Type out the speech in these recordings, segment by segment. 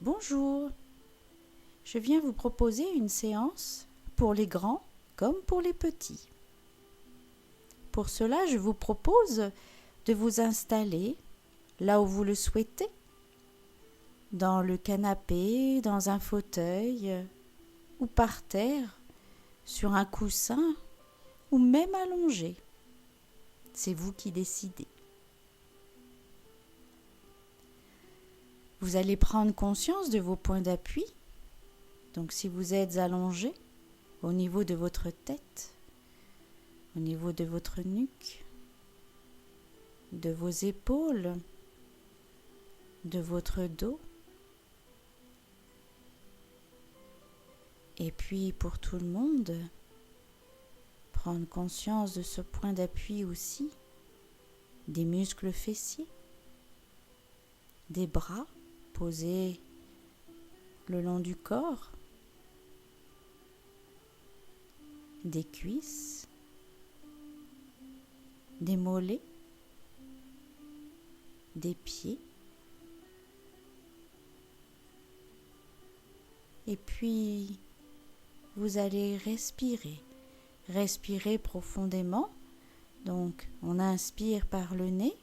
Bonjour, je viens vous proposer une séance pour les grands comme pour les petits. Pour cela, je vous propose de vous installer là où vous le souhaitez, dans le canapé, dans un fauteuil ou par terre, sur un coussin ou même allongé. C'est vous qui décidez. Vous allez prendre conscience de vos points d'appui. Donc si vous êtes allongé au niveau de votre tête, au niveau de votre nuque, de vos épaules, de votre dos, et puis pour tout le monde, prendre conscience de ce point d'appui aussi, des muscles fessiers, des bras posés le long du corps, des cuisses, des mollets, des pieds. Et puis, vous allez respirer profondément. Donc, on inspire par le nez,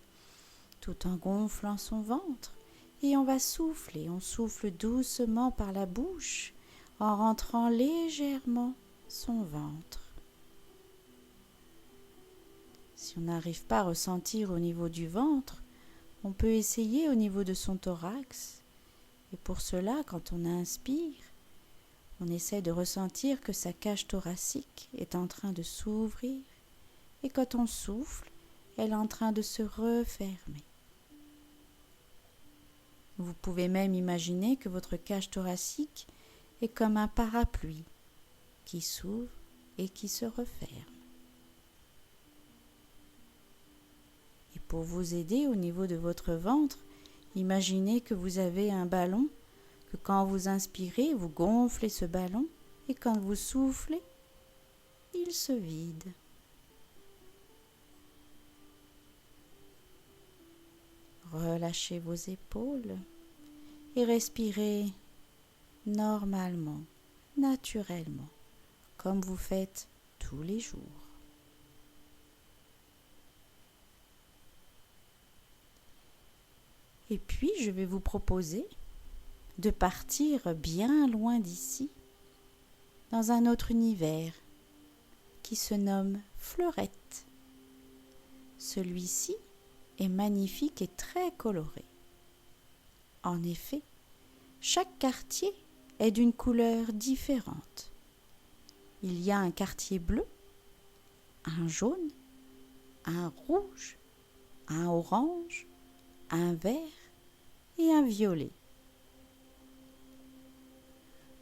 tout en gonflant son ventre. Et on va souffler. On souffle doucement par la bouche, en rentrant légèrement son ventre. Si on n'arrive pas à ressentir au niveau du ventre, on peut essayer au niveau de son thorax. Et pour cela, quand on inspire, on essaie de ressentir que sa cage thoracique est en train de s'ouvrir. Et quand on souffle, elle est en train de se refermer. Vous pouvez même imaginer que votre cage thoracique est comme un parapluie qui s'ouvre et qui se referme. Et pour vous aider au niveau de votre ventre, imaginez que vous avez un ballon, que quand vous inspirez, vous gonflez ce ballon et quand vous soufflez, il se vide. Relâchez vos épaules et respirez normalement, naturellement, comme vous faites tous les jours. Et puis, je vais vous proposer de partir bien loin d'ici, dans un autre univers qui se nomme Fleurette. Celui-ci est magnifique et très coloré. En effet, chaque quartier est d'une couleur différente. Il y a un quartier bleu, un jaune, un rouge, un orange, un vert et un violet.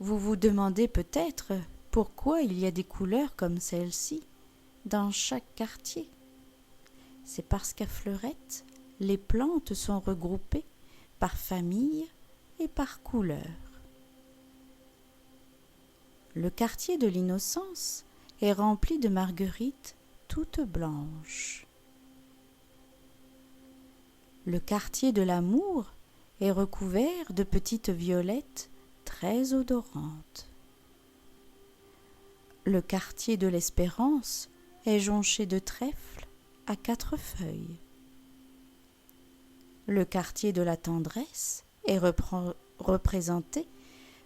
Vous vous demandez peut-être pourquoi il y a des couleurs comme celle-ci dans chaque quartier. C'est parce qu'à Fleurette, les plantes sont regroupées par famille et par couleur. Le quartier de l'innocence est rempli de marguerites toutes blanches. Le quartier de l'amour est recouvert de petites violettes très odorantes. Le quartier de l'espérance est jonché de trèfles à 4 feuilles. Le quartier de la tendresse est représenté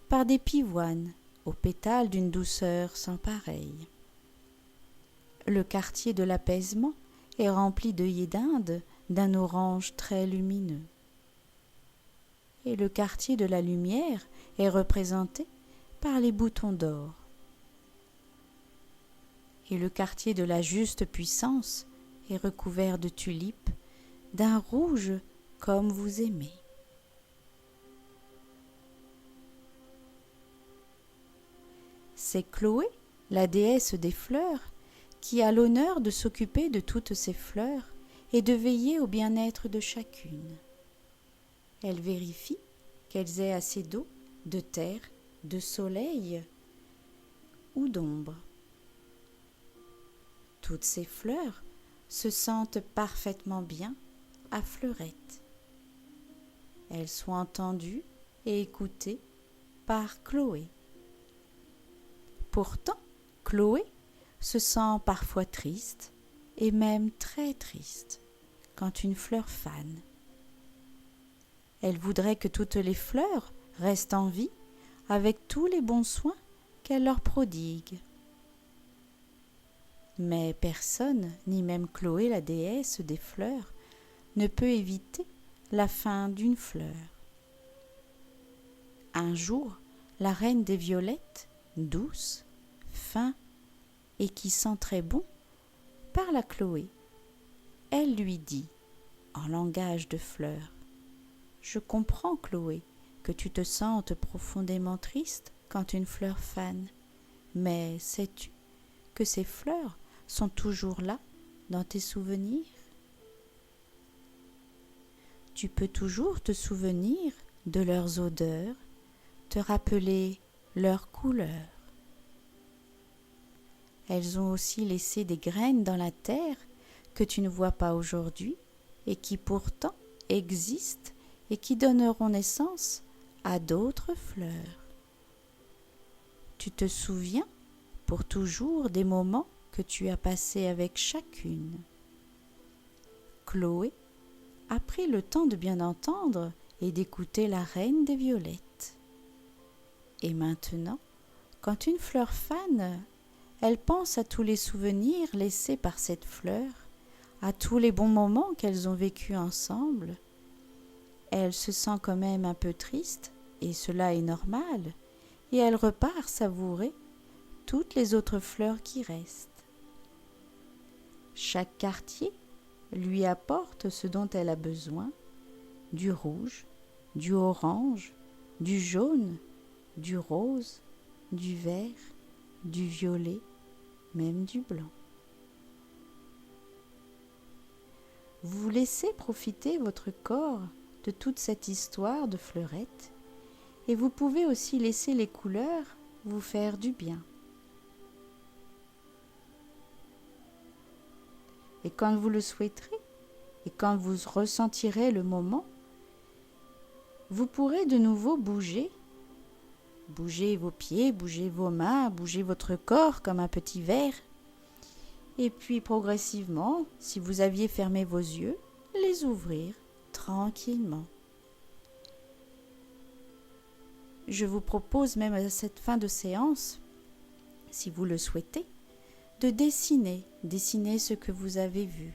par des pivoines aux pétales d'une douceur sans pareille. Le quartier de l'apaisement est rempli d'œillets d'Inde d'un orange très lumineux. Et le quartier de la lumière est représenté par les boutons d'or. Et le quartier de la juste puissance est recouvert de tulipes d'un rouge comme vous aimez. C'est Chloé, la déesse des fleurs, qui a l'honneur de s'occuper de toutes ces fleurs et de veiller au bien-être de chacune. Elle vérifie qu'elles aient assez d'eau, de terre, de soleil ou d'ombre. Toutes ces fleurs se sentent parfaitement bien à Fleurette. Elles sont entendues et écoutée par Chloé. Pourtant, Chloé se sent parfois triste et même très triste quand une fleur fane. Elle voudrait que toutes les fleurs restent en vie avec tous les bons soins qu'elle leur prodigue. Mais personne, ni même Chloé la déesse des fleurs, ne peut éviter la fin d'une fleur. Un jour, la reine des violettes, douce, fin et qui sent très bon, parle à Chloé. Elle lui dit, en langage de fleurs, « Je comprends, Chloé, que tu te sentes profondément triste quand une fleur fane, mais sais-tu que ces fleurs sont toujours là dans tes souvenirs? Tu peux toujours te souvenir de leurs odeurs, te rappeler leurs couleurs. Elles ont aussi laissé des graines dans la terre que tu ne vois pas aujourd'hui et qui pourtant existent et qui donneront naissance à d'autres fleurs. Tu te souviens pour toujours des moments que tu as passés avec chacune. Chloé a pris le temps de bien entendre et d'écouter la reine des violettes. Et maintenant, quand une fleur fane, elle pense à tous les souvenirs laissés par cette fleur, à tous les bons moments qu'elles ont vécus ensemble. Elle se sent quand même un peu triste, et cela est normal, et elle repart savourer toutes les autres fleurs qui restent. Chaque quartier lui apporte ce dont elle a besoin, du rouge, du orange, du jaune, du rose, du vert, du violet, même du blanc. Vous laissez profiter votre corps de toute cette histoire de fleurettes et vous pouvez aussi laisser les couleurs vous faire du bien. Et quand vous le souhaiterez et quand vous ressentirez le moment, vous pourrez de nouveau bouger. Bougez vos pieds, bougez vos mains, bougez votre corps comme un petit ver. Et puis progressivement, si vous aviez fermé vos yeux, les ouvrir tranquillement. Je vous propose même à cette fin de séance, si vous le souhaitez, de dessiner ce que vous avez vu.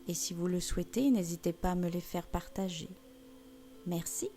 Et si vous le souhaitez, n'hésitez pas à me les faire partager. Merci.